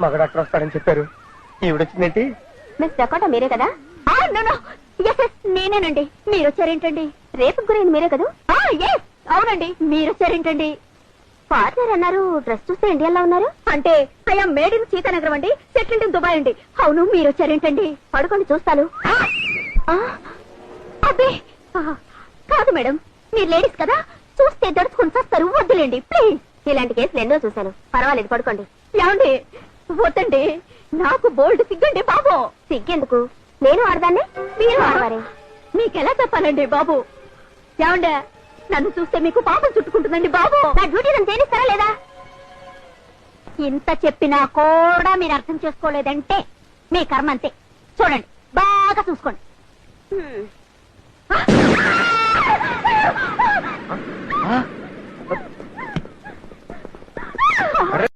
మగ డాక్టర్ వస్తాడని చెప్పారు. ఈవిడొచ్చిందేంటి? మిస్ డకోటా మీరే కదా? నేనేనండి. మీరు వచ్చారేంటండి? రేపు గురైంది మీరే కదా? అవునండి, మీరు వచ్చారేంటండి? ఫాదర్ అన్నారు, డ్రెస్ చూస్తే ఇండియాలో ఉన్నారు. అంటే అయ్యా మేడ్ ఇన్ సీతానగరం అండి, సెటిల్డ్ ఇన్ దుబాయ్ అండి. అవును, మీరు వచ్చారేంటండి? పడుకోండి చూస్తాను. అబ్బే కాదు మేడం, మీరు లేడీస్ కదా, చూస్తే దడుచుకుని వస్తారు. వద్దులేండి ప్లీజ్. ఇలాంటి కేసులు ఎన్నో చూశాను, పర్వాలేదు పడుకోండి. ఏమండి? వద్దండి, నాకు బోల్డ్ సిగ్గండి బాబు. సిగ్గెందుకు? నేను ఆడదాన్ని, మీరు ఆడవారే. మీకెలా చెప్పాలండి బాబు? ఏమండే, నన్ను చూస్తే మీకు పాపం చుట్టుకుంటుందండి బాబు. నా డ్యూటీ నన్ను తేనిస్తారా లేదా? ఇంత చెప్పినా కూడా మీరు అర్థం చేసుకోలేదంటే మీ కర్మ అంతే. చూడండి, బాగా చూసుకోండి.